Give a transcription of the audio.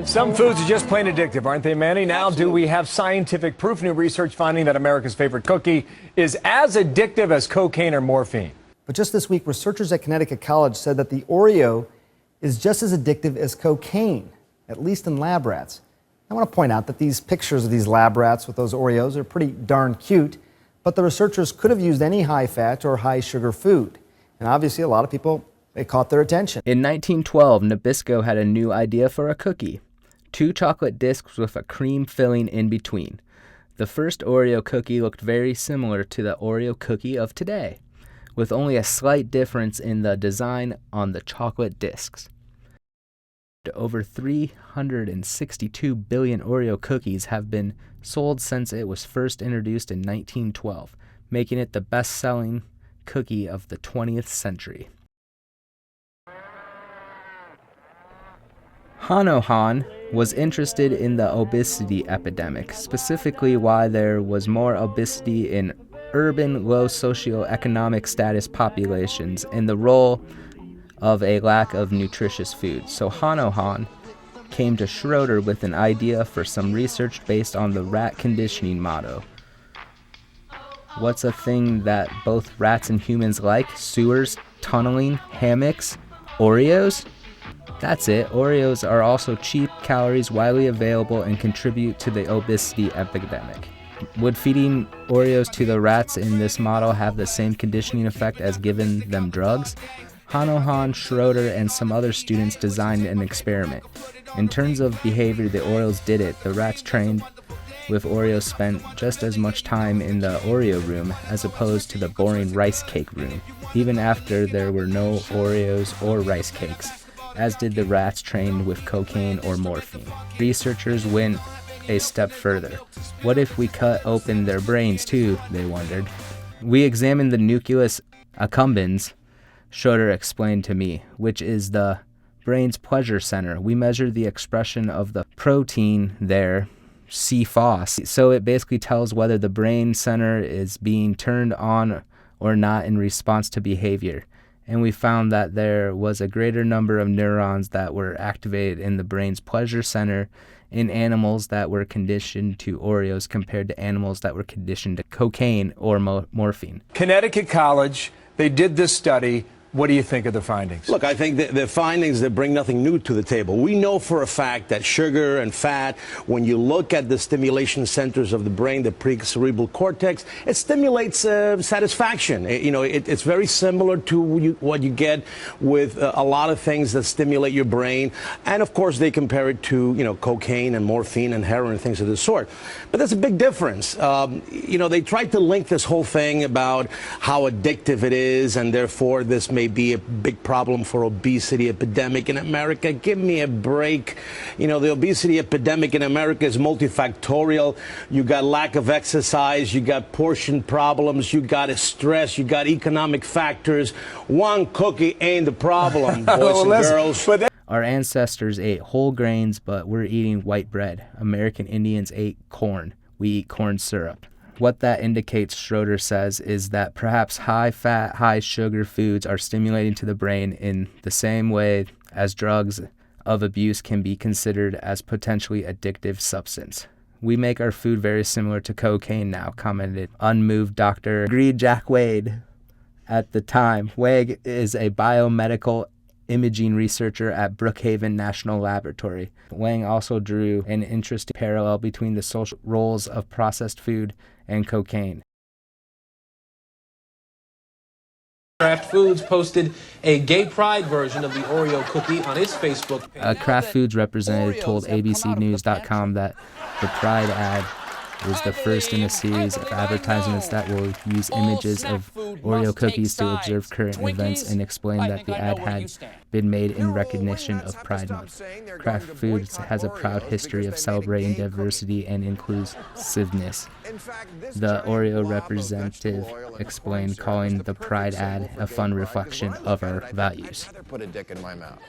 Some foods are just plain addictive, aren't they, Manny? Now, do we have scientific proof, new research finding that America's favorite cookie is as addictive as cocaine or morphine? But just this week, researchers at Connecticut College said that the Oreo is just as addictive as cocaine, at least in lab rats. I want to point out that these pictures of these lab rats with those Oreos are pretty darn cute, but the researchers could have used any high-fat or high-sugar food. And obviously, a lot of people, they caught their attention. In 1912, Nabisco had a new idea for a cookie. 2 chocolate discs with a cream filling in between. The first Oreo cookie looked very similar to the Oreo cookie of today, with only a slight difference in the design on the chocolate discs. Over 362 billion Oreo cookies have been sold since it was first introduced in 1912, making it the best-selling cookie of the 20th century. Hanohan was interested in the obesity epidemic, specifically why there was more obesity in urban, low socioeconomic status populations and the role of a lack of nutritious food. So Hanohan came to Schroeder with an idea for some research based on the rat conditioning motto. What's a thing that both rats and humans like? Sewers, tunneling, hammocks, Oreos? That's it. Oreos are also cheap, calories widely available, and contribute to the obesity epidemic. Would feeding Oreos to the rats in this model have the same conditioning effect as giving them drugs? Hanohan, Schroeder, and some other students designed an experiment. In terms of behavior, the Oreos did it. The rats trained with Oreos spent just as much time in the Oreo room as opposed to the boring rice cake room, even after there were no Oreos or rice cakes, as did the rats trained with cocaine or morphine. Researchers went a step further. What if we cut open their brains too, they wondered. We examined the nucleus accumbens, Schroeder explained to me, which is the brain's pleasure center. We measured the expression of the protein there, CFOS, so it basically tells whether the brain center is being turned on or not in response to behavior. And we found that there was a greater number of neurons that were activated in the brain's pleasure center in animals that were conditioned to Oreos compared to animals that were conditioned to cocaine or morphine. Connecticut College, they did this study. What do you think of the findings? Look, I think the findings that bring nothing new to the table. We know for a fact that sugar and fat, when you look at the stimulation centers of the brain, the pre-cerebral cortex, it stimulates satisfaction. It's very similar to what you get with a lot of things that stimulate your brain. And of course, they compare it to, cocaine and morphine and heroin and things of this sort. But there's a big difference. They tried to link this whole thing about how addictive it is, and therefore this may be a big problem for obesity epidemic in America. Give me a break. The obesity epidemic in America is multifactorial. You got lack of exercise, you got portion problems, you got stress, you got economic factors. One cookie ain't the problem, boys and girls. Our ancestors ate whole grains, but we're eating white bread. American Indians ate corn. We eat corn syrup. What that indicates, Schroeder says, is that perhaps high-fat, high-sugar foods are stimulating to the brain in the same way as drugs of abuse can be considered as potentially addictive substance. We make our food very similar to cocaine now, commented unmoved Dr. Agreed Jack Wade at the time. Wade is a biomedical imaging researcher at Brookhaven National Laboratory. Wang also drew an interesting parallel between the social roles of processed food and cocaine. Kraft Foods posted a gay pride version of the Oreo cookie on its Facebook page. A Kraft Foods representative told ABCnews.com that the Pride ad was the first in a series of advertisements that will use images of Oreo cookies to observe current events, and explained that the ad had been made in recognition of Pride Month. Kraft Foods has a proud history of celebrating diversity and inclusiveness. The Oreo representative explained, calling the Pride ad a fun reflection of our values. Put a dick in my mouth.